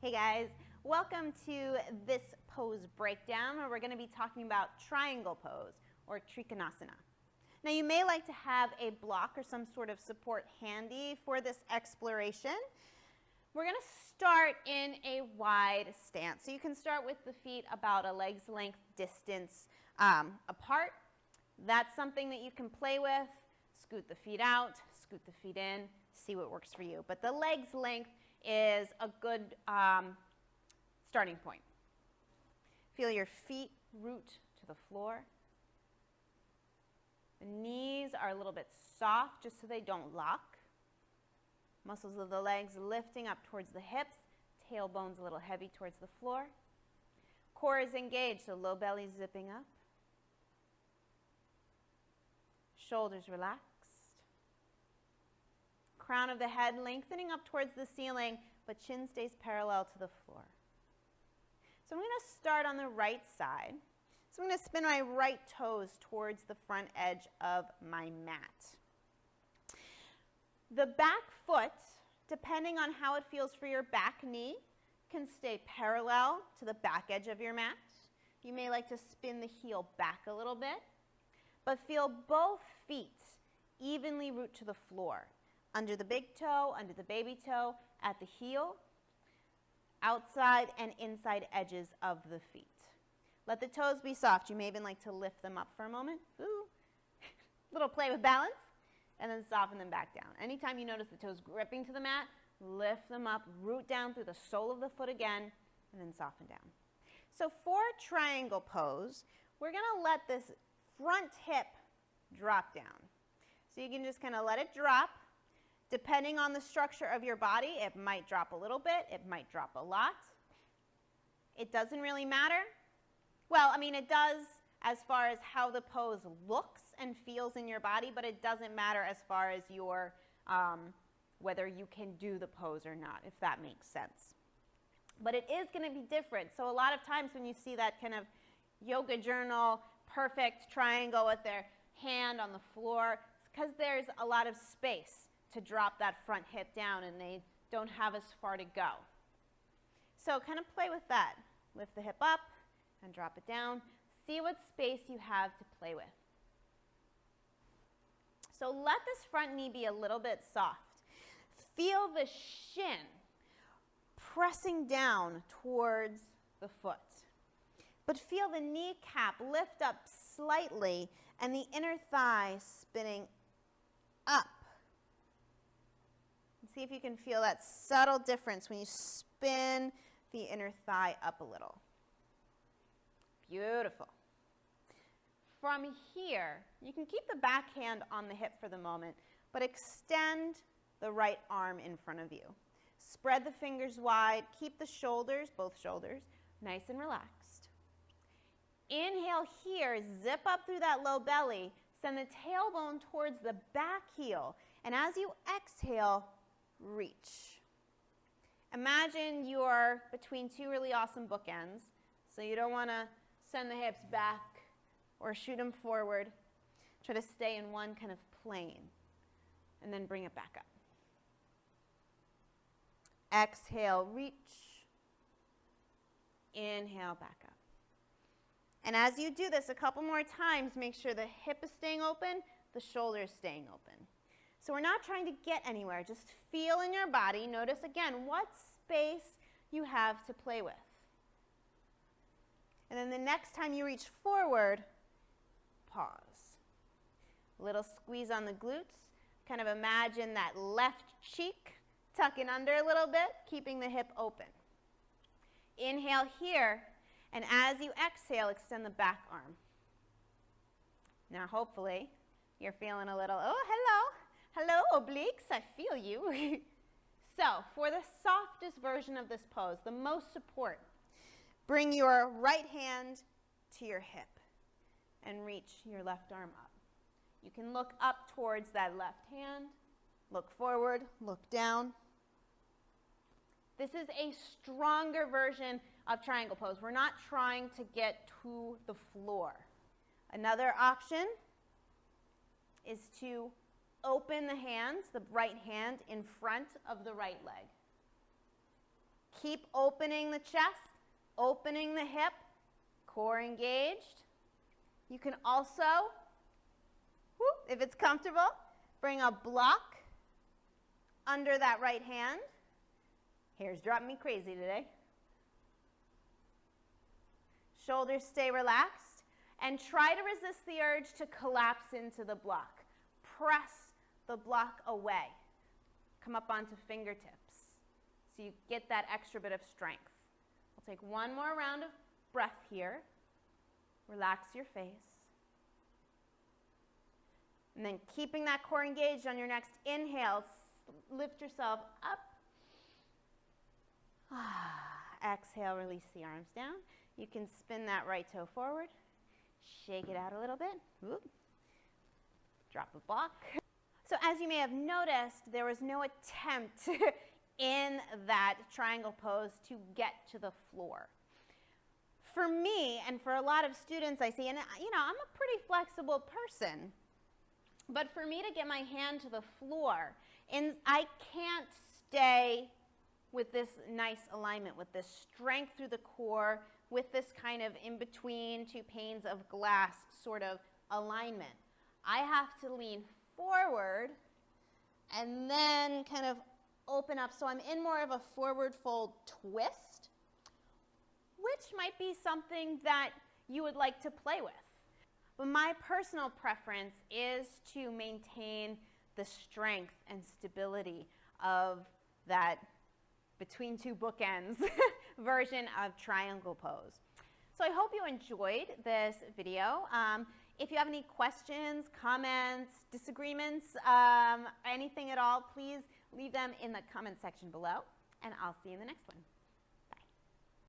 Hey guys, welcome to this pose breakdown where we're going to be talking about triangle pose or Trikonasana. Now you may like to have a block or some sort of support handy for this exploration. We're going to start in a wide stance. So you can start with the feet about a leg's length distance apart. That's something that you can play with. Scoot the feet out, scoot the feet in, see what works for you. But the leg's length is a good starting point. Feel your feet root to the floor. The knees are a little bit soft just so they don't lock. Muscles of the legs lifting up towards the hips, tailbone's a little heavy towards the floor. Core is engaged, so low belly zipping up. Shoulders relaxed. Crown of the head lengthening up towards the ceiling, but chin stays parallel to the floor. So I'm going to start on the right side. So I'm going to spin my right toes towards the front edge of my mat. The back foot, depending on how it feels for your back knee, can stay parallel to the back edge of your mat. You may like to spin the heel back a little bit, but feel both feet evenly root to the floor. Under the big toe, under the baby toe, at the heel, outside and inside edges of the feet. Let the toes be soft. You may even like to lift them up for a moment. Ooh. Little play with balance, and then soften them back down. Anytime you notice the toes gripping to the mat, lift them up, root down through the sole of the foot again, and then soften down. So for triangle pose, we're going to let this front hip drop down. So you can just kind of let it drop. Depending on the structure of your body, it might drop a little bit, it might drop a lot. It doesn't really matter. Well, I mean, it does as far as how the pose looks and feels in your body, but it doesn't matter as far as your, whether you can do the pose or not, if that makes sense. But it is going to be different. So a lot of times when you see that kind of yoga journal, perfect triangle with their hand on the floor, it's because there's a lot of space to drop that front hip down and they don't have as far to go. So kind of play with that. Lift the hip up and drop it down. See what space you have to play with. So let this front knee be a little bit soft. Feel the shin pressing down towards the foot. But feel the kneecap lift up slightly and the inner thigh spinning up. And see if you can feel that subtle difference when you spin the inner thigh up a little. Beautiful. From here, you can keep the back hand on the hip for the moment, but extend the right arm in front of you. Spread the fingers wide, keep the shoulders, both shoulders, nice and relaxed. Inhale here, zip up through that low belly, send the tailbone towards the back heel, and as you exhale, reach. Imagine you're between two really awesome bookends, so you don't want to send the hips back or shoot them forward. Try to stay in one kind of plane, and then bring it back up. Exhale, reach. Inhale, back up. And as you do this a couple more times, make sure the hip is staying open, the shoulder is staying open. So we're not trying to get anywhere. Just feel in your body. Notice again what space you have to play with. And then the next time you reach forward, pause. A little squeeze on the glutes. Kind of imagine that left cheek tucking under a little bit, keeping the hip open. Inhale here, and as you exhale, extend the back arm. Now hopefully you're feeling a little, oh, hello. Hello, obliques, I feel you. So, for the softest version of this pose, the most support, bring your right hand to your hip and reach your left arm up. You can look up towards that left hand, look forward, look down. This is a stronger version of triangle pose. We're not trying to get to the floor. Another option is to open the hands, the right hand in front of the right leg. Keep opening the chest, opening the hip, core engaged. You can also, if it's comfortable, bring a block under that right hand. Hair's driving me crazy today. Shoulders stay relaxed, and try to resist the urge to collapse into the block. Press the block away. Come up onto fingertips so you get that extra bit of strength. We'll take one more round of breath here. Relax your face. And then keeping that core engaged on your next inhale, lift yourself up. Exhale, release the arms down. You can spin that right toe forward. Shake it out a little bit. Whoop. Drop a block. So as you may have noticed, there was no attempt in that triangle pose to get to the floor. For me, and for a lot of students I see, and you know, I'm a pretty flexible person, but for me to get my hand to the floor, and I can't stay with this nice alignment, with this strength through the core, with this kind of in between two panes of glass sort of alignment. I have to lean forward and then kind of open up. So I'm in more of a forward fold twist, which might be something that you would like to play with. But my personal preference is to maintain the strength and stability of that between two bookends version of triangle pose. So I hope you enjoyed this video. If you have any questions, comments, disagreements, anything at all, please leave them in the comment section below, and I'll see you in the next one.